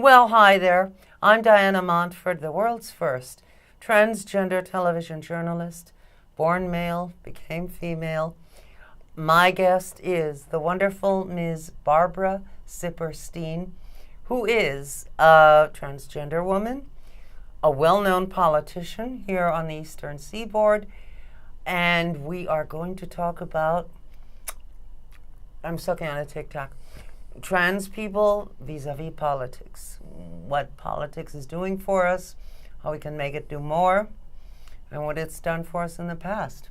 Well, hi there. I'm Diana Montford, the world's first transgender television journalist, born male, became female. My guest is the wonderful Ms. Barbara Siperstein, who is a transgender woman, a well-known politician here on the Eastern Seaboard, and we are going to talk about, I'm sucking on a tic-tac, trans people vis-a-vis politics, what politics is doing for us, how we can make it do more, and what it's done for us in the past.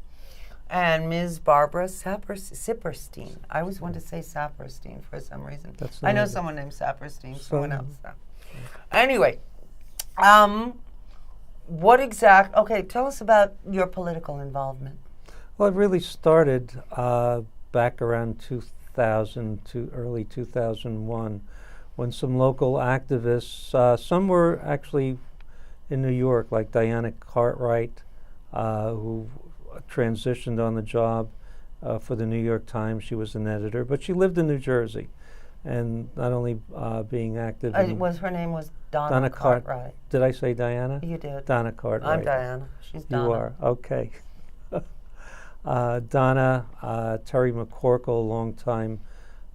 And Ms. Barbara Siperstein. I always want to say Saperstein for some reason. I know someone named Saperstein, someone else. Anyway, okay, tell us about your political involvement. Well, it really started back around 2000 to early 2001 when some local activists, some were actually in New York, like Diana Cartwright, who transitioned on the job for the New York Times. She was an editor, but she lived in New Jersey, and not only being active. Her name was Donna Cartwright. Did I say Diana? You did. Donna Cartwright. I'm Diana. She's Donna. You are, okay. Donna, Terry McCorkle, longtime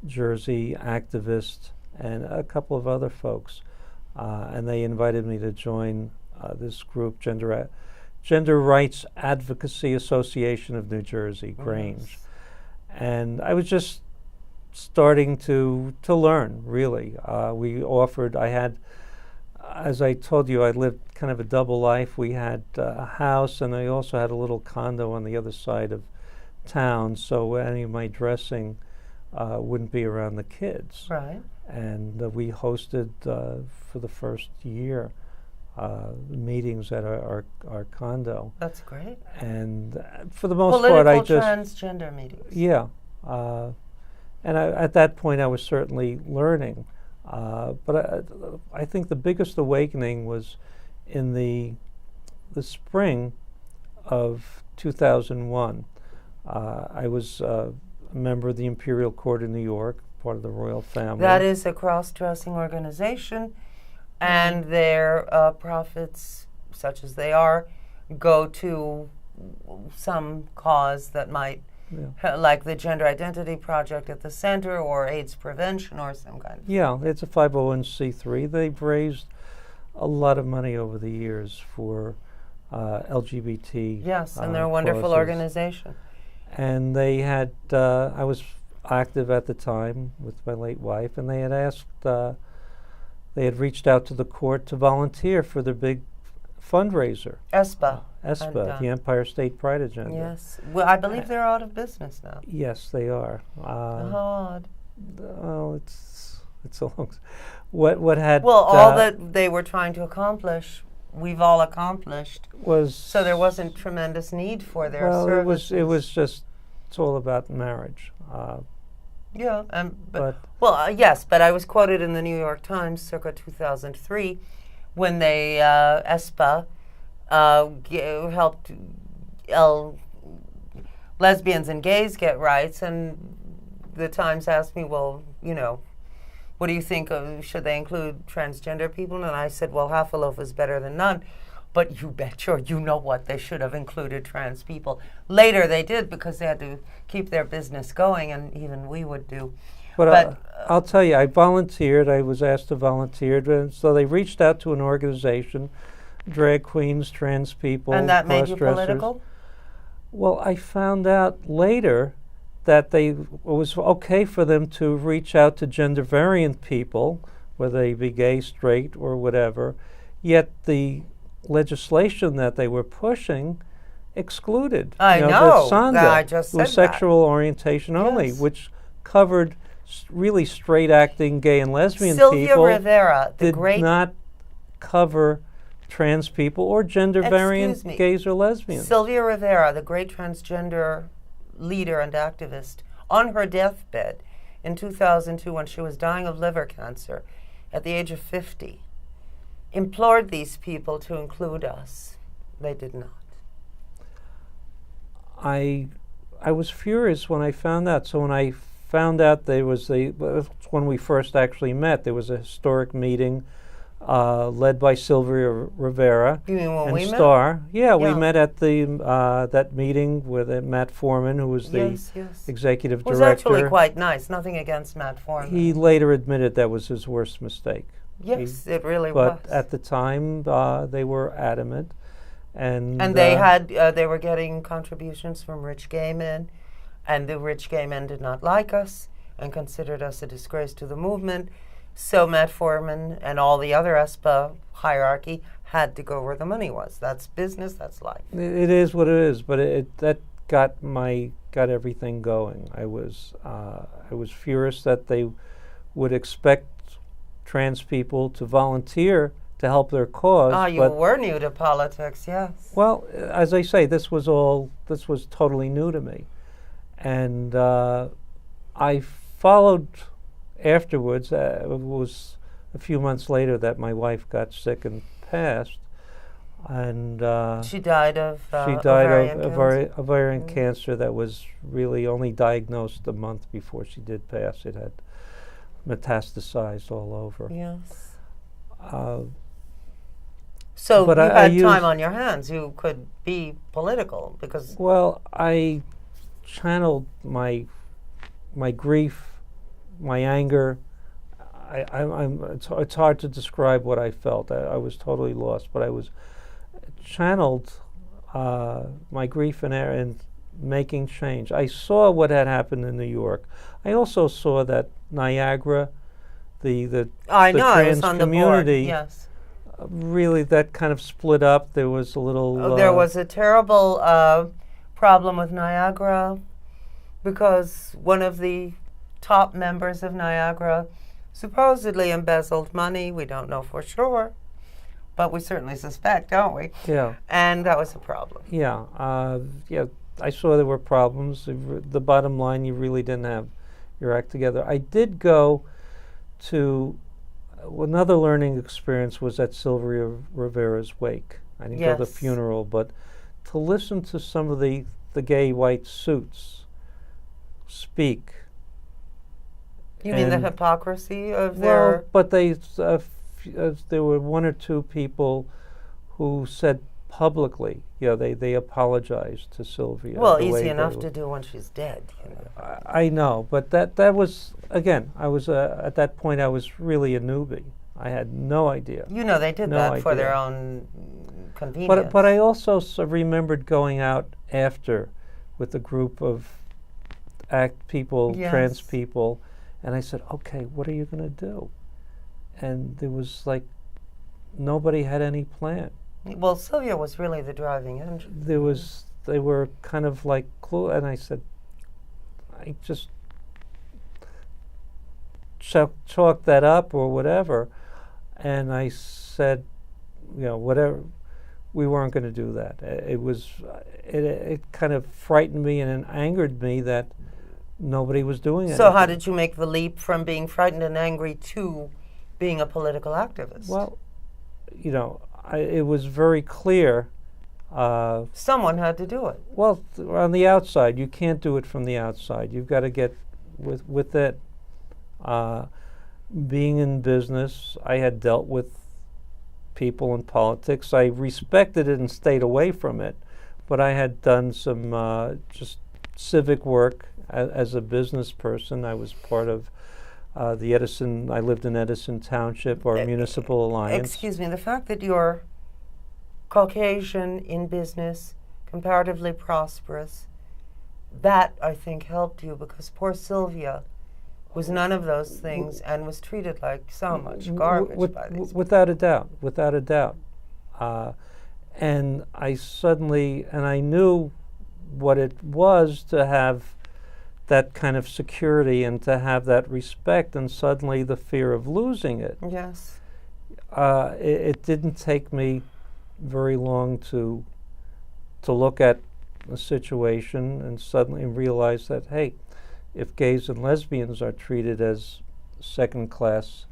Jersey activist, and a couple of other folks, and they invited me to join this group, Gender Rights Advocacy Association of New Jersey, Grange. And I was just starting to learn, really. I had, as I told you, I lived kind of a double life. We had a house, and I also had a little condo on the other side of town, so any of my dressing wouldn't be around the kids. Right. And we hosted, for the first year, meetings at our condo. That's great. And for the most part, I just... transgender meetings. Yeah. And at that point, I was certainly learning. But I think the biggest awakening was in the spring of 2001. I was a member of the Imperial Court of New York, part of the royal family. That is a cross-dressing organization, and their profits, such as they are, go to some cause that might, like the Gender Identity Project at the center, or AIDS prevention, or some kind of... Yeah, it's a 501c3. They've raised a lot of money over the years for LGBT Yes, and they're a wonderful causes. Organization. And they had, I was active at the time with my late wife, and they had asked, they had reached out to the court to volunteer for their big fundraiser. ESPA. ESPA, the Empire State Pride Agenda. Yes. Well, I believe they're out of business now. Yes, they are. Odd. Oh, it's a long... What had... Well, all that they were trying to accomplish, we've all accomplished. So there wasn't tremendous need for their services. It was just, it's all about marriage. Yeah, yes, but I was quoted in the New York Times circa 2003 when they, ESPA, helped lesbians and gays get rights, and the Times asked me, well, what do you think should they include transgender people? And I said, well, half a loaf is better than none. But you bet sure, you know what, they should have included trans people. Later they did, because they had to keep their business going, and even we would do. But I'll tell you, I volunteered. I was asked to volunteer. And so they reached out to an organization, drag queens, trans people, and that made you political? Well, I found out later that it was okay for them to reach out to gender variant people, whether they be gay, straight, or whatever, yet the legislation that they were pushing excluded. I know. The SONDA, I just said was sexual orientation only, which covered really straight-acting gay and lesbian Sylvia people. Rivera, did not cover trans people or gender variant gays or lesbians. Sylvia Rivera, the great transgender leader and activist, on her deathbed in 2002, when she was dying of liver cancer at the age of 50, implored these people to include us. They did not. I was furious when I found out. So when I found out there was when we first actually met, there was a historic meeting led by Sylvia Rivera You mean when and we met? Star. Yeah, we Yeah. met at the that meeting with Matt Foreman, who was the Yes, yes. executive It was director. actually quite nice. Nothing against Matt Foreman. He later admitted that was his worst mistake. Yes, it really But was. at the time, they were adamant, and They were getting contributions from rich gay men, and the rich gay men did not like us and considered us a disgrace to the movement. So Matt Foreman and all the other ESPA hierarchy had to go where the money was. That's business. That's life. It is what it is. But that got everything going. I was furious that they would expect trans people to volunteer to help their cause. Ah, you were new to politics, yes. Well, as I say, this was totally new to me, and I followed afterwards. It was a few months later that my wife got sick and passed, and she died of ovarian cancer that was really only diagnosed a month before she did pass. It had metastasized all over. Yes. So you had time on your hands. You could be political because. Well, I channeled my grief, my anger. It's hard to describe what I felt. I was totally lost, but I was channeled my grief and making change. I saw what had happened in New York. I also saw that Niagara, the trans community, yes, really that kind of split up. There was a little. There was a terrible problem with Niagara because one of the top members of Niagara supposedly embezzled money. We don't know for sure, but we certainly suspect, don't we? Yeah. And that was a problem. Yeah. I saw there were problems. The bottom line, you really didn't have your act together. I did go to another learning experience was at Sylvia Rivera's wake. I didn't go to the funeral, but to listen to some of the gay white suits speak. You mean the hypocrisy of their... Well, but there were one or two people who said publicly, they apologized to Sylvia. Well, easy enough to do when she's dead. I know, but that was, again, I was, at that point I was really a newbie. I had no idea. They did that for their own convenience. But I also remembered going out after with a group of ACT people, trans people, and I said, okay, what are you going to do? And there was nobody had any plan. Well, Sylvia was really the driving engine. They were kind of like clue, and I said, I just chalked that up or whatever, and I said, whatever, we weren't going to do that. It kind of frightened me and it angered me that nobody was doing it. So how did you make the leap from being frightened and angry to being a political activist? Well, it was very clear. Someone had to do it. Well, on the outside, you can't do it from the outside. You've got to get with it. Being in business, I had dealt with people in politics. I respected it and stayed away from it, but I had done some just civic work as a business person. I was part of the Edison. I lived in Edison Township, or Municipal Alliance. Excuse me. The fact that you're Caucasian in business, comparatively prosperous, that I think helped you, because poor Sylvia was none of those things and was treated like so much garbage by these people. Without a doubt. And I knew what it was to have that kind of security and to have that respect, and suddenly the fear of losing it. Yes. It didn't take me very long to look at the situation and suddenly realize that, hey, if gays and lesbians are treated as second-class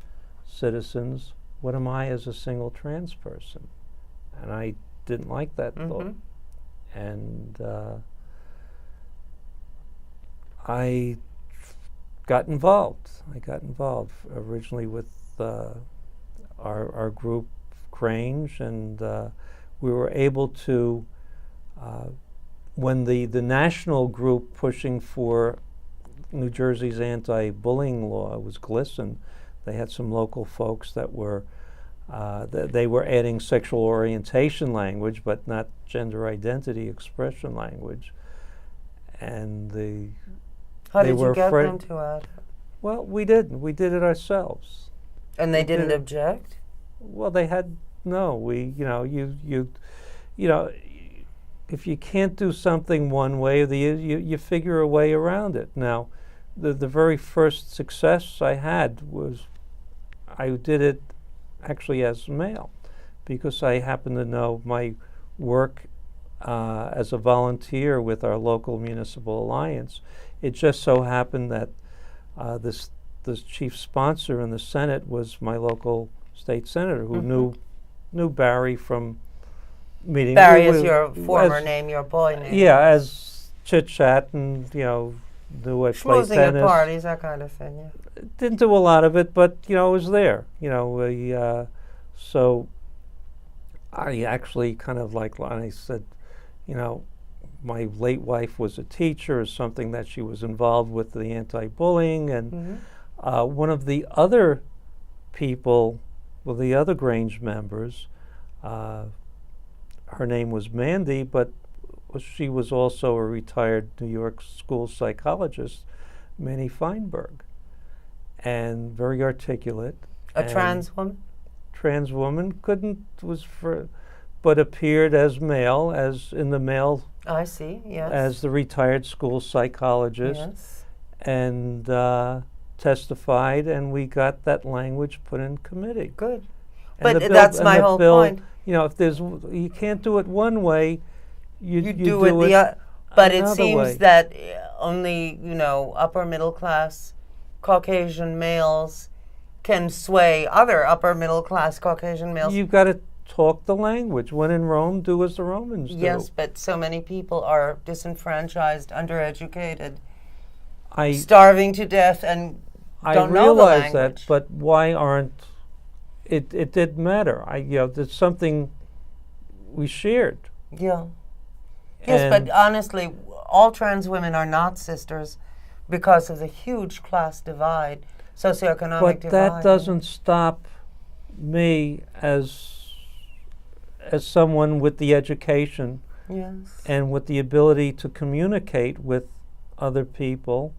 citizens, what am I as a single trans person? And I didn't like that thought. And I got involved. I got involved originally with our group Grange, and we were able to, when the national group pushing for New Jersey's anti-bullying law was GLSEN, they had some local folks that were, they were adding sexual orientation language, but not gender identity expression language. And How they did were you get afraid. them to add it? Well, we didn't. We did it ourselves. And they We did didn't it. object? Well, they had no. We, you know, if you can't do something one way, you figure a way around it. Now, the very first success I had was I did it actually as a male, because I happened to know my work as a volunteer with our local municipal alliance. It just so happened that this chief sponsor in the Senate was my local state senator, who knew Barry from meeting. Barry is your former name, your boy name. Yeah, as chit chat, and knew I played Schmoozing tennis. at parties, that kind of thing. Yeah. Didn't do a lot of it, but it was there. So I actually kind of I said, my late wife was a teacher, or something that she was involved with the anti-bullying, and one of the other people, well, the other Grange members, her name was Mandy, but she was also a retired New York school psychologist, Manny Feinberg, and very articulate. A trans woman? Trans woman, but appeared as male, as in the male. I see, yes. As the retired school psychologist. Yes. And testified, and we got that language put in committee. Good. And But that's my whole point. If you can't do it one way, you do it but it seems way. that only upper middle class Caucasian males can sway other upper middle class Caucasian males. You've got to talk the language. When in Rome, do as the Romans do. Yes, but so many people are disenfranchised, undereducated, starving to death, and don't know the language. I realize that, but why aren't it didn't matter. It's something we shared. Yeah. Yes, but honestly, all trans women are not sisters because of the huge class divide, socioeconomic divide. But that doesn't stop me as someone with the education, yes, and with the ability to communicate with other people,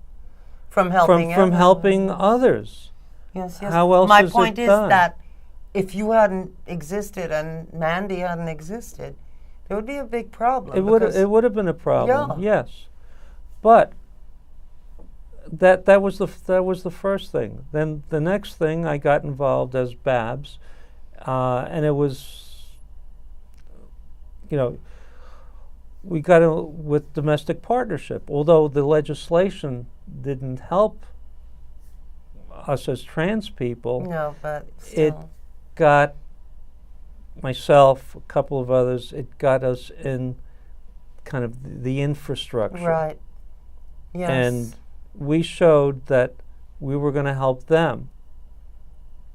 from helping others. Yes, yes. How else My is point it is done? that if you hadn't existed and Mandy hadn't existed, there would be a big problem. It would have been a problem. Yeah. Yes, but that was the first thing. Then the next thing, I got involved as Babs, and it was, we got with domestic partnership. Although the legislation didn't help us as trans people, no, but still. it got myself, a couple of others, it got us in kind of the infrastructure. Right. Yes. And we showed that we were going to help them,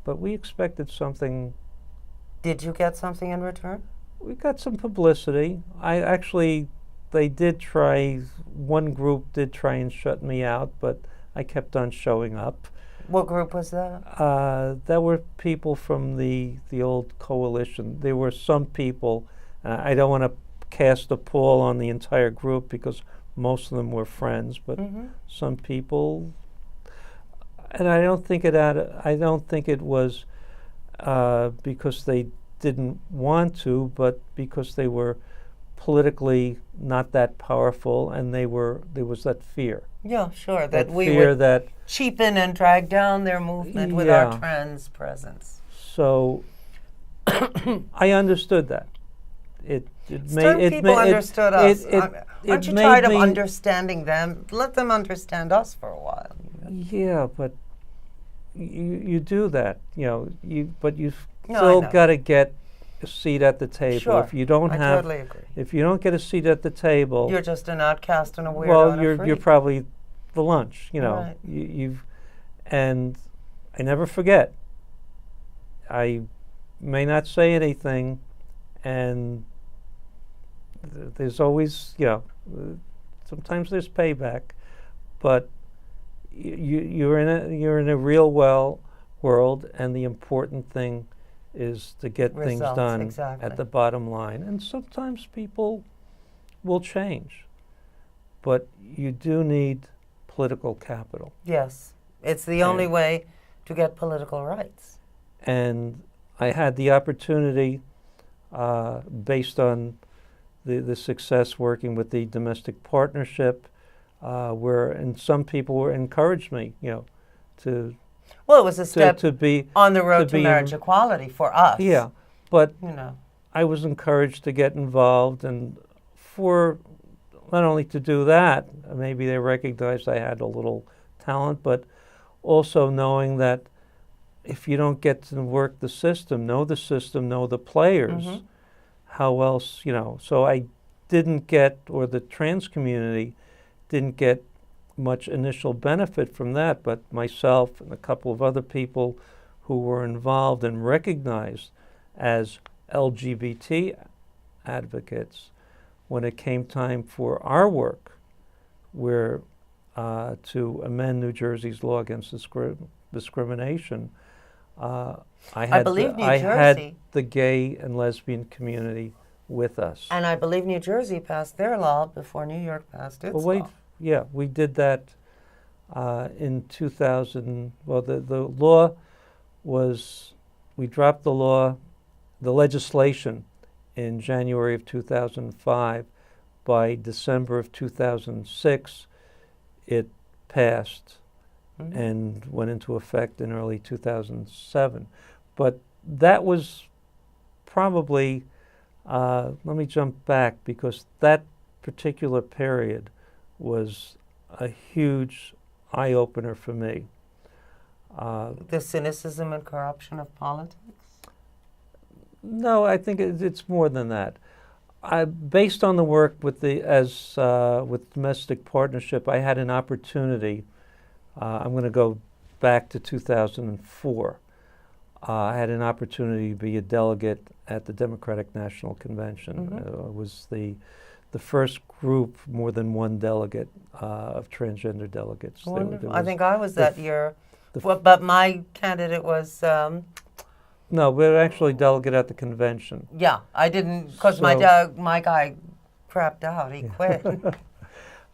but we expected something. Did you get something in return? We got some publicity. They did try, one group did try and shut me out, but I kept on showing up. What group was that? There were people from the old coalition. There were some people, I don't want to cast a pall on the entire group because most of them were friends, but some people, and I don't think it was because they didn't want to, but because they were politically not that powerful, and there was that fear. Yeah, sure. That we fear would that cheapen and drag down their movement with our trans presence. So I understood that. People understood us. Aren't you tired of understanding them? Let them understand us for a while. Yeah, but you do that, but you've No, still got to get a seat at the table. Sure. If you don't totally agree. If you don't get a seat at the table, you're just an outcast and a weirdo. Well, and you're probably the lunch. Right. You've, and I never forget. I may not say anything, and there's always, sometimes there's payback, but you're in a real world, and the important thing is to get things Results, done exactly. at the bottom line. And sometimes people will change, but you do need political capital. Yes. It's the only way to get political rights. And I had the opportunity, based on the success working with the domestic partnership, and some people encouraged me, to Well, it was a step to be on the road to be marriage equality for us. Yeah, but You know. I was encouraged to get involved, and for not only to do that, maybe they recognized I had a little talent, but also knowing that if you don't get to work the system, know the players, Mhm. how else, So I didn't get, or the trans community didn't get much initial benefit from that, but myself and a couple of other people who were involved and recognized as LGBT advocates, when it came time for our work, where to amend New Jersey's law against discrimination, I had the gay and lesbian community with us. And I believe New Jersey passed their law before New York passed its law. Yeah, we did that in 2000. Well, the law was, we dropped the legislation in January of 2005. By December of 2006, it passed and went into effect in early 2007. But that was probably, let me jump back, because that particular period was a huge eye-opener for me. The cynicism and corruption of politics? No, I think it's more than that. Based on the work with with domestic partnership, I had an opportunity. I'm going to go back to 2004. I had an opportunity to be a delegate at the Democratic National Convention. It was the first group, more than one delegate, of transgender delegates. I think I was that year, but my candidate was... No, we were actually delegate at the convention. Yeah, I didn't, because my guy crapped out. He quit.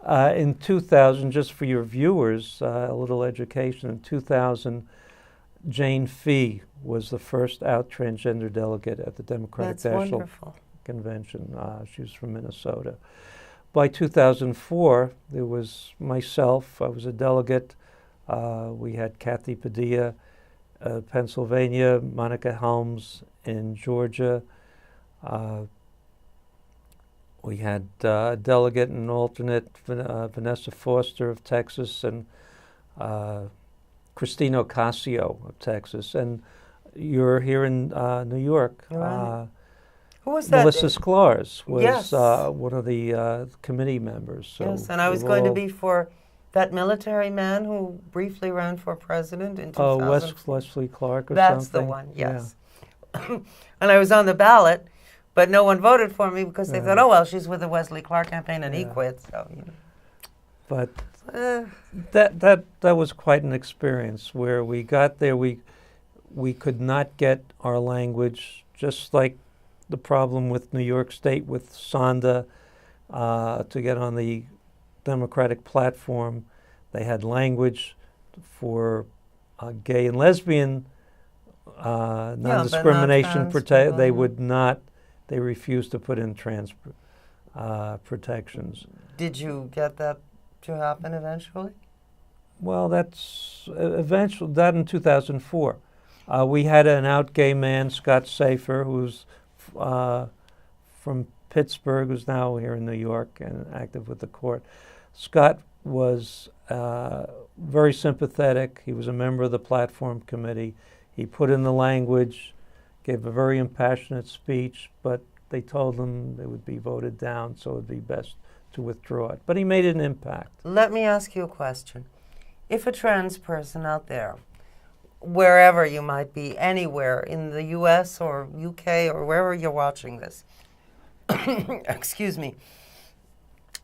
In 2000, just for your viewers, a little education, in 2000, Jane Fee was the first out transgender delegate at the Democratic National Convention. She was from Minnesota. By 2004, there was myself. I was a delegate. We had Kathy Padilla, Pennsylvania, Monica Helms in Georgia. We had a delegate and alternate, Vanessa Foster of Texas, and Christine Ocasio of Texas. And you're here in New York. Who was that? Melissa Sklarz was one of the committee members. So yes, and I was going to be for that military man who briefly ran for president in 2000. Oh, Wesley Clark or something? That's the one, yes. Yeah. And I was on the ballot, but no one voted for me because they thought, oh, well, she's with the Wesley Clark campaign and he quit. So, But that was quite an experience where we got there. We could not get our language, just like the problem with New York State with Sonda, to get on the Democratic platform. They had language for gay and lesbian non-discrimination. They would not. They refused to put in trans protections. Did you get that to happen eventually? Well, that's eventually. That in 2004. We had an out gay man, Scott Safer, who's from Pittsburgh, who's now here in New York and active with the court. Scott was very sympathetic. He was a member of the platform committee. He put in the language, gave a very impassionate speech, but they told him it would be voted down, so it would be best to withdraw it. But he made an impact. Let me ask you a question. If a trans person out there wherever you might be, anywhere in the US or UK or wherever you're watching this, excuse me,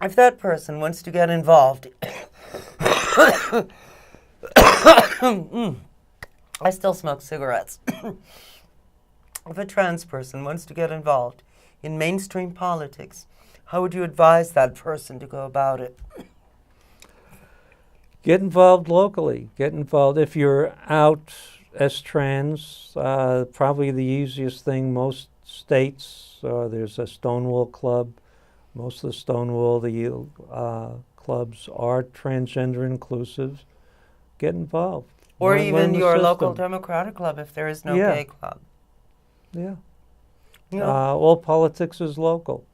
if that person wants to get involved, I still smoke cigarettes. If a trans person wants to get involved in mainstream politics, how would you advise that person to go about it? Get involved locally. Get involved. If you're out as trans, probably the easiest thing, most states, there's a Stonewall Club. Most of the Stonewall, clubs are transgender inclusive. Get involved. Or Learn even the your system. local Democratic club if there is no Yeah. gay club. Yeah. Yeah. All politics is local.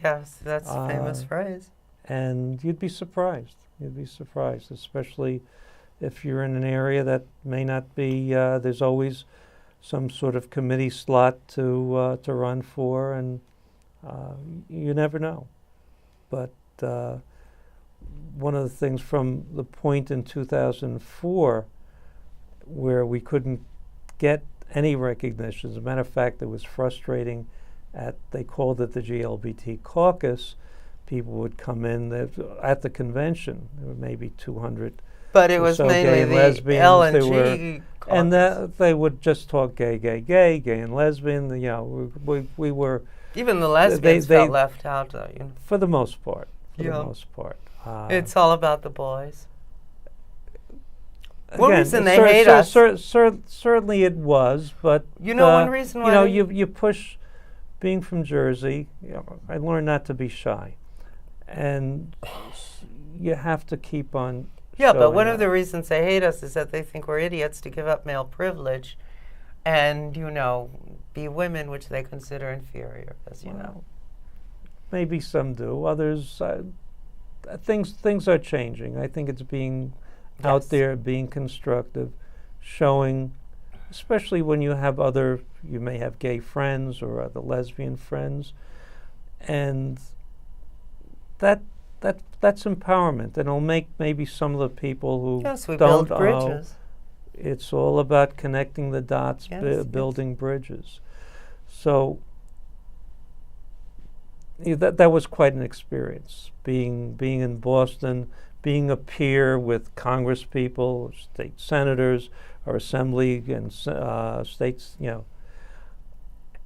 Yes, that's a famous phrase. And you'd be surprised. You'd be surprised, especially if you're in an area that may not be, there's always some sort of committee slot to run for, and you never know. But one of the things from the point in 2004 where we couldn't get any recognition, as a matter of fact, it was frustrating. They called it the GLBT caucus. People would come in at the convention. There were maybe 200. But it was so mainly gay and the lesbians. L and They G were, caucus. and they would just talk gay and lesbian. You know, we were Even the lesbians felt left out, though. You know. for the most part. Yeah. The most part. It's all about the boys. Again, One reason they hate us. Certainly it was, but You know one reason why they- you push. Being from Jersey, I learned not to be shy, and you have to keep on. Yeah, but one showing of the up. reasons they hate us is that they think we're idiots to give up male privilege, and be women, which they consider inferior, as you know. Maybe some do. Others, things are changing. I think it's being out Yes. there, being constructive, showing, especially when you have you may have gay friends or other lesbian friends, and that's empowerment, and it'll make maybe some of the people who Yes, we don't build bridges. It's all about connecting the dots, Yes, building bridges. So that was quite an experience, being in Boston, being a peer with Congress people, state senators, our assembly and states,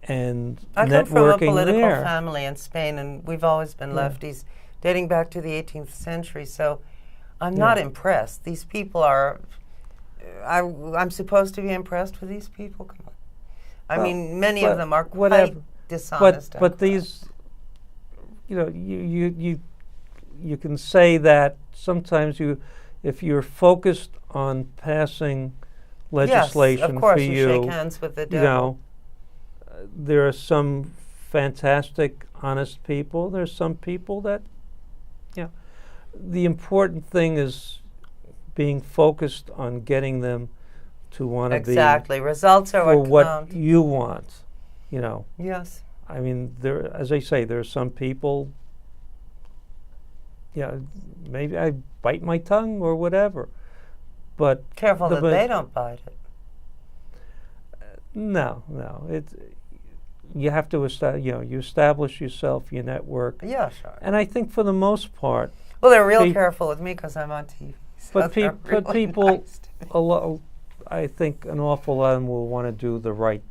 and I come from a networking political there. family in Spain, and we've always been lefties, dating back to the 18th century. So I'm not impressed. These people are. I'm supposed to be impressed with these people. Come on. I mean, many of them are quite dishonest. But these, you can say that sometimes if you're focused on passing legislation yes, of course, for you shake hands with the devil. There are some fantastic, honest people. There's some people that, the important thing is being focused on getting them to want to be Exactly. Results are for what what count. you want. Yes. I mean, as I say, there are some people. Maybe I bite my tongue or whatever, but Careful that they don't bite it. No. You have to you establish yourself, you network, Yeah, sure. and I think for the most part, Well, they're real careful with me because I'm on TV. So but they're people, nice to me. I think an awful lot of them will want to do the right.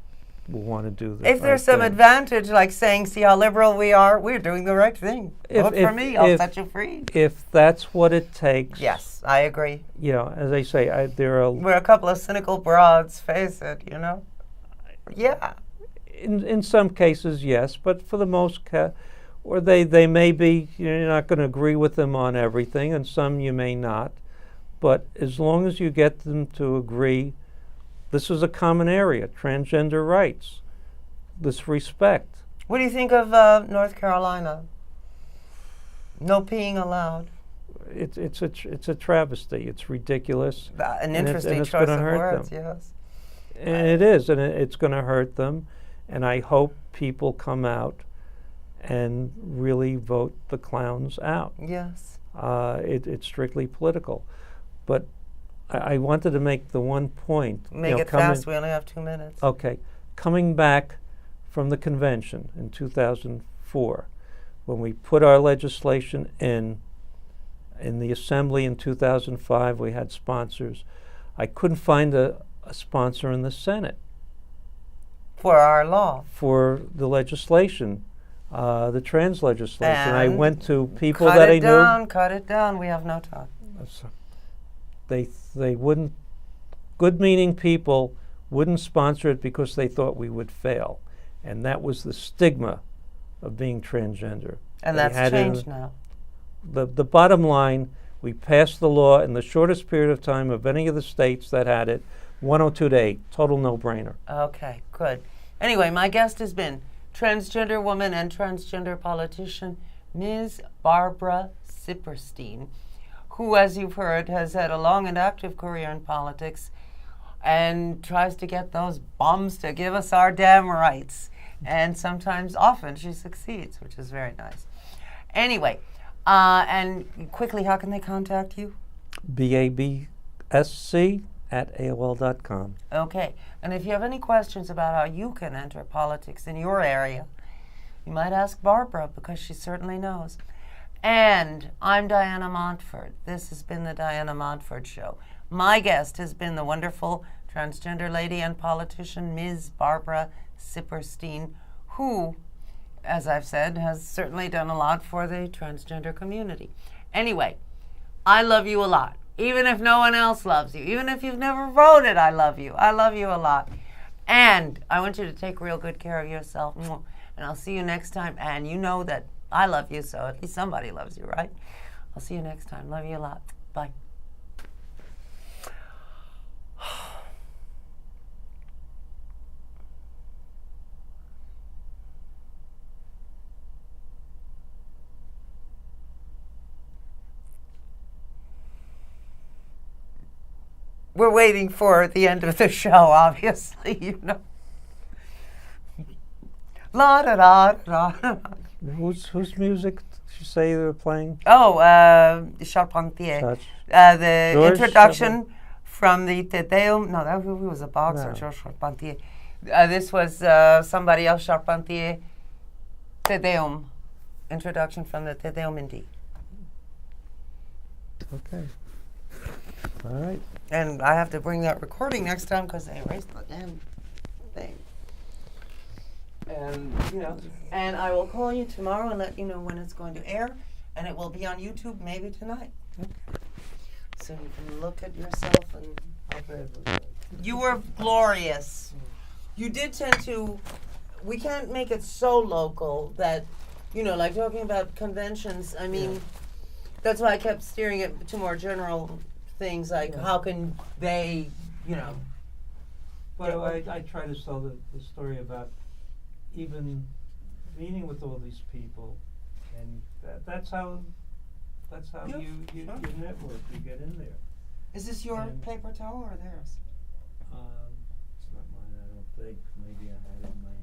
If there's some advantage, like saying, "See how liberal we are. We're doing the right thing. Vote for me. I'll set you free." If that's what it takes. Yes, I agree. As I say, We're a couple of cynical broads. Face it. Yeah. In some cases, yes, but for the most or they may be, you're not going to agree with them on everything, and some you may not. But as long as you get them to agree, this is a common area, transgender rights, this respect. What do you think of North Carolina? No peeing allowed. It's a travesty. It's ridiculous. An interesting it's choice gonna of hurt words, them. yes. And it is, and it's going to hurt them. And I hope people come out and really vote the clowns out. Yes. It's strictly political. But I wanted to make the one point. Make it fast. We only have 2 minutes. Okay. Coming back from the convention in 2004, when we put our legislation in the assembly in 2005, we had sponsors. I couldn't find a sponsor in the Senate. For our law. For the legislation, the trans legislation. And I went to people that I knew. Cut it down. We have no time. They wouldn't, good-meaning people wouldn't sponsor it because they thought we would fail. And that was the stigma of being transgender. And that's changed now. The bottom line, we passed the law in the shortest period of time of any of the states that had it, 102 to 8, total no-brainer. Okay, good. Anyway, my guest has been transgender woman and transgender politician, Ms. Barbara Siperstein, who, as you've heard, has had a long and active career in politics and tries to get those bums to give us our damn rights. And sometimes, often, she succeeds, which is very nice. Anyway, and quickly, how can they contact you? babsc@aol.com. Okay, and if you have any questions about how you can enter politics in your area, you might ask Barbara, because she certainly knows. And I'm Diana Montford. This has been the Diana Montford Show. My guest has been the wonderful transgender lady and politician, Ms. Barbara Siperstein, who, as I've said, has certainly done a lot for the transgender community. Anyway, I love you a lot. Even if no one else loves you, even if you've never voted, I love you. I love you a lot. And I want you to take real good care of yourself. And I'll see you next time. And you know that I love you, so at least somebody loves you, right? I'll see you next time. Love you a lot. Bye. We're waiting for the end of the show, obviously, you know. La da da da da. Whose music did you say they were playing? Oh, Charpentier. The George introduction from the Te Deum. No, that was a boxer, No. George Charpentier. This was somebody else, Charpentier. Te Deum. Introduction from the Te Deum in D. Okay. All right. And I have to bring that recording next time because they erased the damn thing. And, you know, and I will call you tomorrow and let you know when it's going to air. And it will be on YouTube maybe tonight. Okay. So you can look at yourself and... You were glorious. You did tend to... We can't make it so local that, you know, like talking about conventions, I mean, that's why I kept steering it to more general things like how can they, you know... But I try to tell the story about even meeting with all these people, and that's how you network, you get in there. Is this your paper towel or theirs? It's not mine, I don't think. Maybe I had it in my